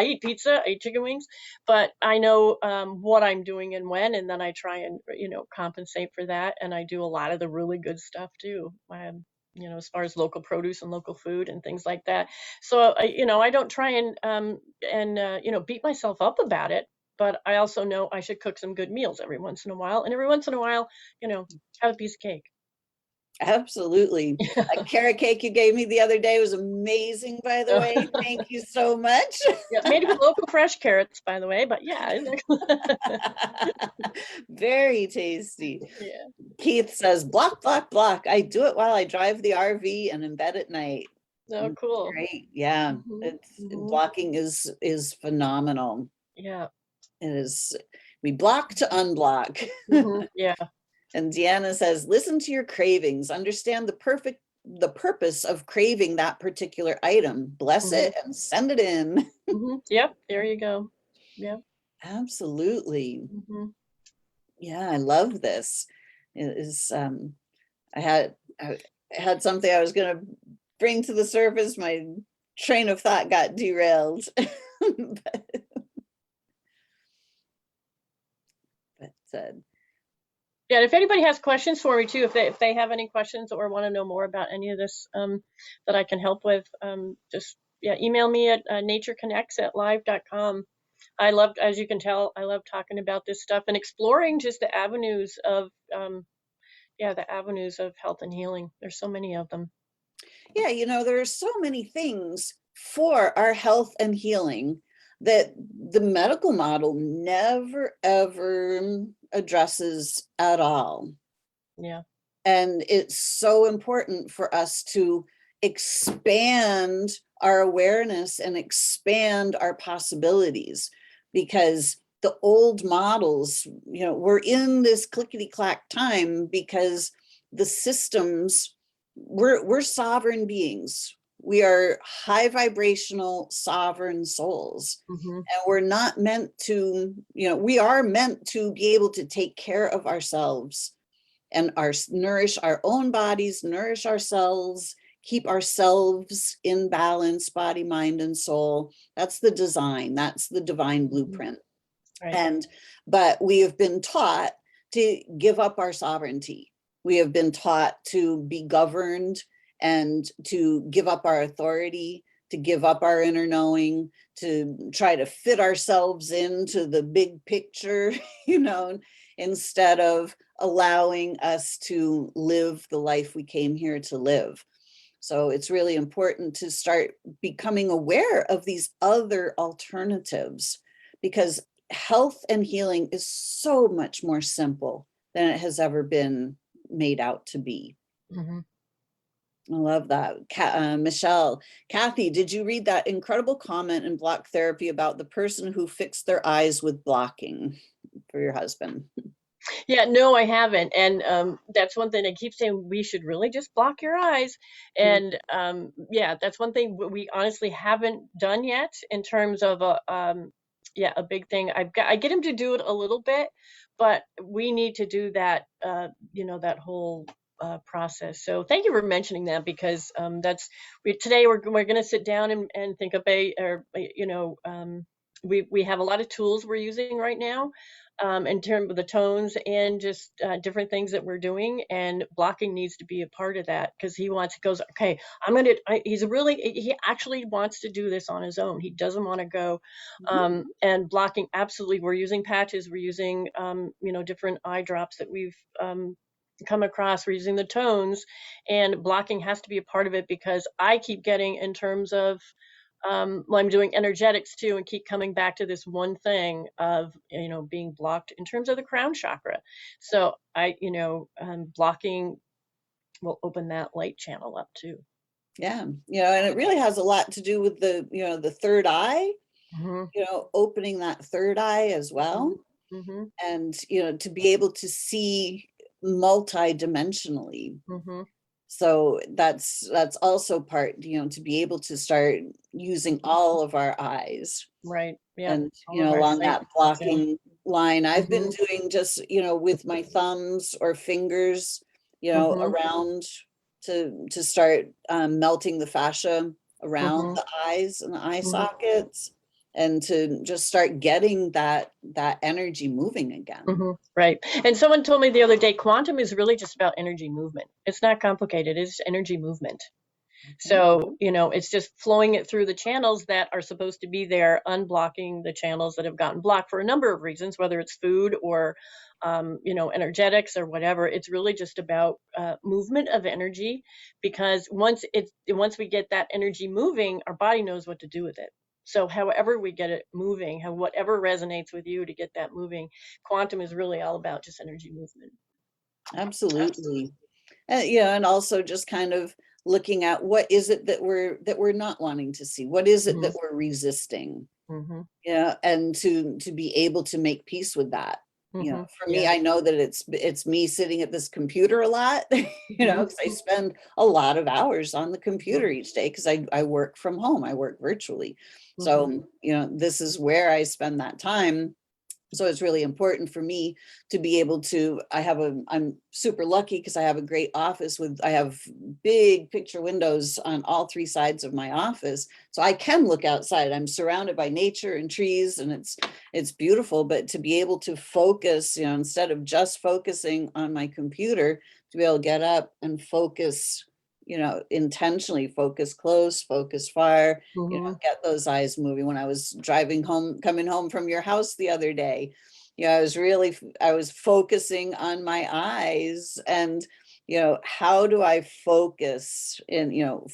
eat pizza, I eat chicken wings, but I know what I'm doing and when, and then I try and, compensate for that. And I do a lot of the really good stuff too. As far as local produce and local food and things like that. So, I don't try and beat myself up about it. but I also know I should cook some good meals every once in a while. And every once in a while, have a piece of cake. Absolutely. A carrot cake you gave me the other day was amazing, by the way. Thank you so much. Yeah, made with local fresh carrots, by the way, but yeah. Very tasty. Yeah. Keith says, block, block, block. I do it while I drive the RV and in bed at night. Oh, cool. Great. Yeah. Blocking is phenomenal. Yeah. It is. We block to unblock. Yeah. And Deanna says, listen to your cravings, understand the purpose of craving that particular item, bless it and send it in. Yep, there you go. Yeah. Absolutely. Yeah, I love this. It is I had something I was going to bring to the surface. My train of thought got derailed. but yeah, if anybody has questions for me too, if they have any questions or want to know more about any of this that I can help with, just email me at natureconnects@live.com. I love, as you can tell, I love talking about this stuff and exploring just the avenues of health and healing. There's so many of them. Yeah, there are so many things for our health and healing that the medical model never ever addresses at all. Yeah. And it's so important for us to expand our awareness and expand our possibilities, because the old models, we're in this clickety-clack time because the systems, we're sovereign beings. We are high vibrational sovereign souls. And we're not meant to, we are meant to be able to take care of ourselves and nourish our own bodies, nourish ourselves, keep ourselves in balance, body, mind, and soul. That's the design. That's the divine blueprint. Right. But we have been taught to give up our sovereignty. We have been taught to be governed and to give up our authority, to give up our inner knowing, to try to fit ourselves into the big picture, instead of allowing us to live the life we came here to live. So it's really important to start becoming aware of these other alternatives, because health and healing is so much more simple than it has ever been made out to be. I love that. Michelle, Cathy, did you read that incredible comment in Block Therapy about the person who fixed their eyes with blocking for your husband? Yeah, no, I haven't. And that's one thing I keep saying, we should really just block your eyes. And that's one thing we honestly haven't done yet in terms of a big thing. I get him to do it a little bit, but we need to do that, that whole process. So thank you for mentioning that, because today we're going to sit down and think of we have a lot of tools we're using right now in terms of the tones and just different things that we're doing, and blocking needs to be a part of that, because he goes, okay, he actually wants to do this on his own. He doesn't want to go, and blocking, absolutely. We're using patches, we're using, different eye drops that we've come across, we're using the tones, and blocking has to be a part of it, because I keep getting, in terms of, I'm doing energetics too, and keep coming back to this one thing of, being blocked in terms of the crown chakra. So blocking will open that light channel up too. Yeah. And it really has a lot to do with the third eye, opening that third eye as well. And, to be able to see multi-dimensionally. So that's also part, to be able to start using all of our eyes. Right. Yeah. And, along that blocking line, I've been doing just, with my thumbs or fingers, around to start melting the fascia around the eyes and the eye sockets, and to just start getting that energy moving again. Right. And someone told me the other day, quantum is really just about energy movement. It's not complicated. It's energy movement. So, it's just flowing it through the channels that are supposed to be there, unblocking the channels that have gotten blocked for a number of reasons, whether it's food or, energetics or whatever. It's really just about movement of energy, because once we get that energy moving, our body knows what to do with it. So however we get it moving, whatever resonates with you to get that moving, quantum is really all about just energy movement. Absolutely. And also just kind of looking at what is it that we're not wanting to see? What is it that we're resisting? Yeah, and to be able to make peace with that. For me, I know that it's me sitting at this computer a lot, because I spend a lot of hours on the computer each day because I work from home, I work virtually. So, this is where I spend that time. So it's really important for me to be able to, I'm super lucky because I have a great office I have big picture windows on all three sides of my office. So I can look outside. I'm surrounded by nature and trees, and it's beautiful, but to be able to focus, instead of just focusing on my computer, to be able to get up and focus, intentionally focus close, focus far, get those eyes moving. When I was coming home from your house the other day, I was focusing on my eyes and, how do I focus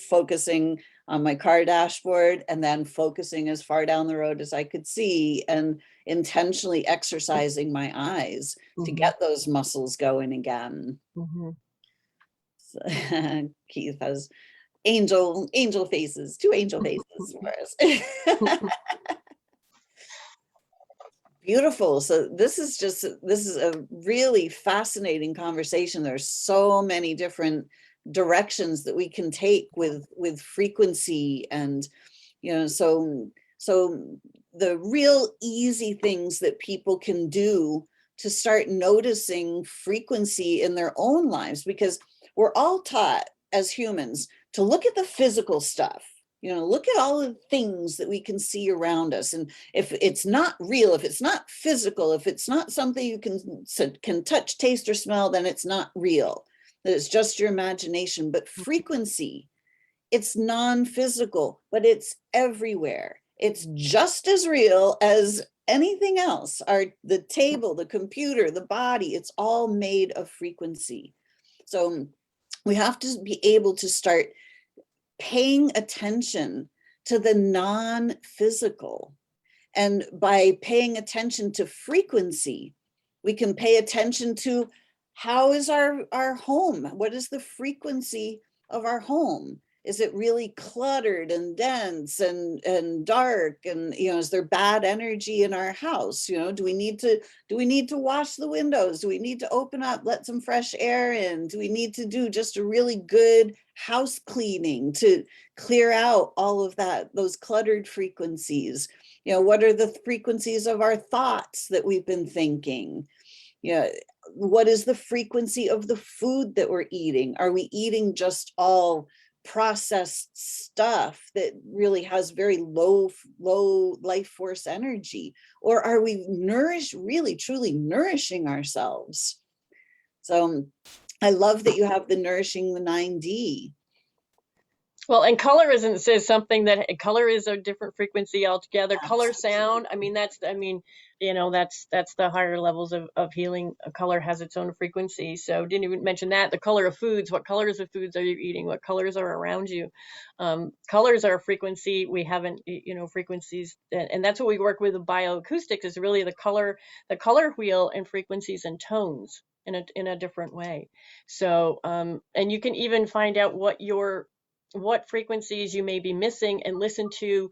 focusing on my car dashboard and then focusing as far down the road as I could see and intentionally exercising my eyes to get those muscles going again. Keith has angel faces, two angel faces for us. Beautiful. So this is a really fascinating conversation. There's so many different directions that we can take with frequency, and so the real easy things that people can do to start noticing frequency in their own lives, because we're all taught as humans to look at the physical stuff, look at all the things that we can see around us. And if it's not real, if it's not physical, if it's not something you can touch, taste, or smell, then it's not real. That it's just your imagination. But frequency, it's non-physical, but it's everywhere. It's just as real as anything else. The table, the computer, the body, it's all made of frequency. So we have to be able to start paying attention to the non-physical. And by paying attention to frequency, we can pay attention to how is our home? What is the frequency of our home? Is it really cluttered and dense and dark? And is there bad energy in our house? Do we need to wash the windows? Do we need to open up, let some fresh air in? Do we need to do just a really good house cleaning to clear out all of those cluttered frequencies? What are the frequencies of our thoughts that we've been thinking? What is the frequency of the food that we're eating? Are we eating just all processed stuff that really has very low life force energy? Or are we really truly nourishing ourselves? So I love that you have the nourishing the 9D. Well, and color is something that color is a different frequency altogether. Color, sound. That's the higher levels of healing. A color has its own frequency. So didn't even mention that. The color of foods. What colors of foods are you eating? What colors are around you? Colors are a frequency. We haven't, frequencies, and that's what we work with. Bioacoustics is really the color wheel and frequencies and tones in a different way. So, and you can even find out what frequencies you may be missing and listen to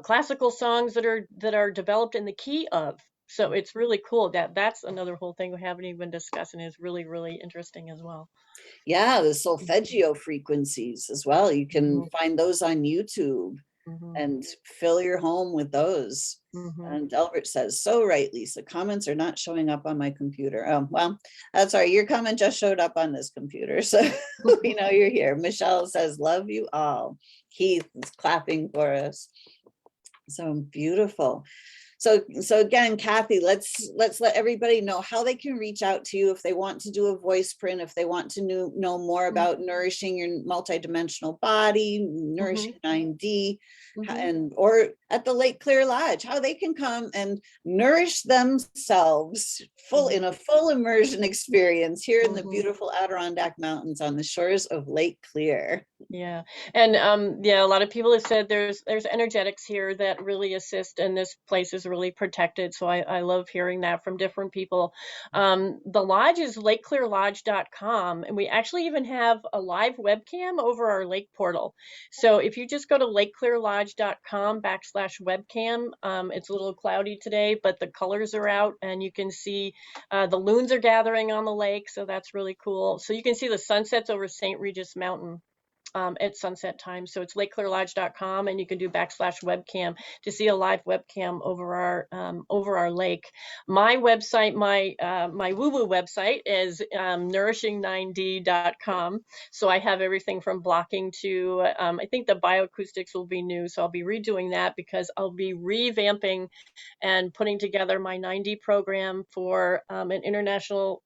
classical songs that are developed in the key of. So it's really cool. That's another whole thing we haven't even discussed, and is really, really interesting as well. Yeah, the solfeggio frequencies as well. You can find those on YouTube and fill your home with those. And Albert says, so right, Lisa, comments are not showing up on my computer. Oh, well, that's all right. Your comment just showed up on this computer. So we know you're here. Michelle says, love you all. Keith is clapping for us. So beautiful. So again, Cathy, let's let everybody know how they can reach out to you if they want to do a voice print, if they want to know more about nourishing your multidimensional body, nourishing 9D, and or at the Lake Clear Lodge, how they can come and nourish themselves in a full immersion experience here in the beautiful Adirondack Mountains on the shores of Lake Clear. Yeah. And yeah, a lot of people have said there's energetics here that really assist, and this place is really protected. So I love hearing that from different people. The lodge is lakeclearlodge.com, and we actually even have a live webcam over our lake portal. So if you just go to lakeclearlodge.com/webcam, it's a little cloudy today, but the colors are out and you can see the loons are gathering on the lake. So that's really cool. So you can see the sunsets over St. Regis Mountain at sunset time. So it's lakeclearlodge.com, and you can do /webcam to see a live webcam over our lake. My website, my woo-woo website is nourishing9d.com. So I have everything from blocking to, I think the bioacoustics will be new. So I'll be redoing that because I'll be revamping and putting together my 9D program for an international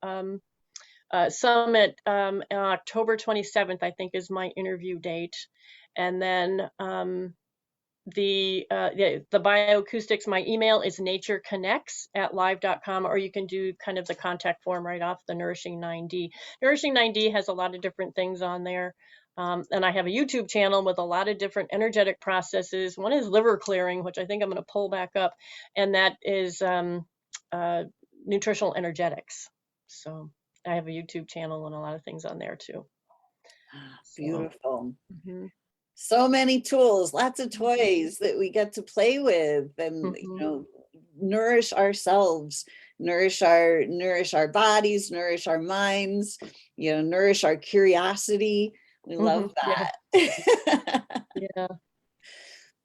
summit. October 27th, I think, is my interview date. And then the bioacoustics, my email is natureconnects@live.com, or you can do kind of the contact form right off the Nourishing 9D. Nourishing 9D has a lot of different things on there. And I have a YouTube channel with a lot of different energetic processes. One is liver clearing, which I think I'm going to pull back up, and that is nutritional energetics. So I have a YouTube channel and a lot of things on there too. Beautiful. So many tools, lots of toys that we get to play with, and nourish ourselves, nourish our bodies, nourish our minds, nourish our curiosity. We love that. Yeah.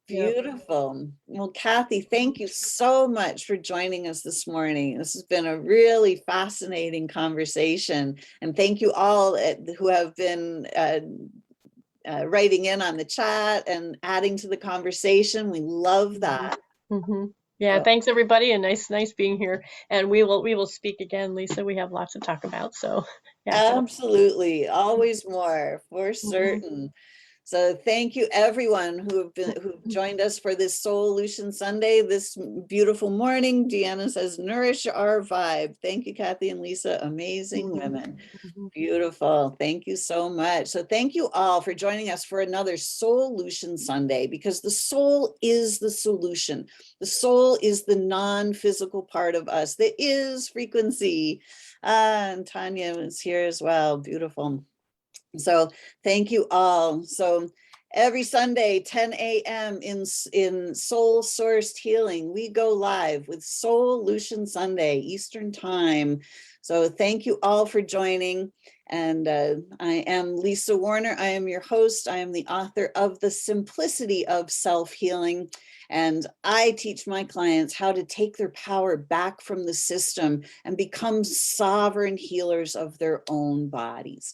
Beautiful. Well, Cathy, thank you so much for joining us this morning. This has been a really fascinating conversation. And thank you all who have been writing in on the chat and adding to the conversation. We love that. Yeah, thanks everybody, and nice being here. And we will speak again, Lisa. We have lots to talk about. So yeah. Absolutely. Always more, for certain. So thank you everyone who've joined us for this Soulution Sunday, this beautiful morning. Deanna says, nourish our vibe. Thank you, Cathy and Lisa, amazing women. Beautiful. Thank you so much. So thank you all for joining us for another Soulution Sunday, because the soul is the solution. The soul is the non-physical part of us that is frequency. And Tanya is here as well. Beautiful. So thank you all. So every Sunday, 10 a.m. in Soul Sourced Healing, we go live with Soulution Sunday, Eastern Time. So thank you all for joining. And I am Lisa Warner. I am your host. I am the author of The Simplicity of Self-Healing. And I teach my clients how to take their power back from the system and become sovereign healers of their own bodies.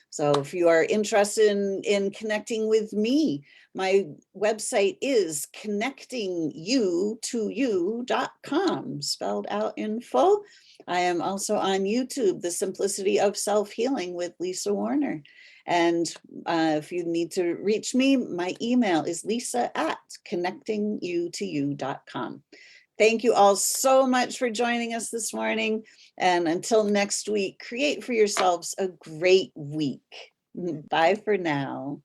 So if you are interested in connecting with me, my website is connectingyoutoyou.com, spelled out in full. I am also on YouTube, The Simplicity of Self-Healing with Lisa Warner. And if you need to reach me, my email is lisa@connectingyoutoyou.com. Thank you all so much for joining us this morning. And until next week, create for yourselves a great week. Bye for now.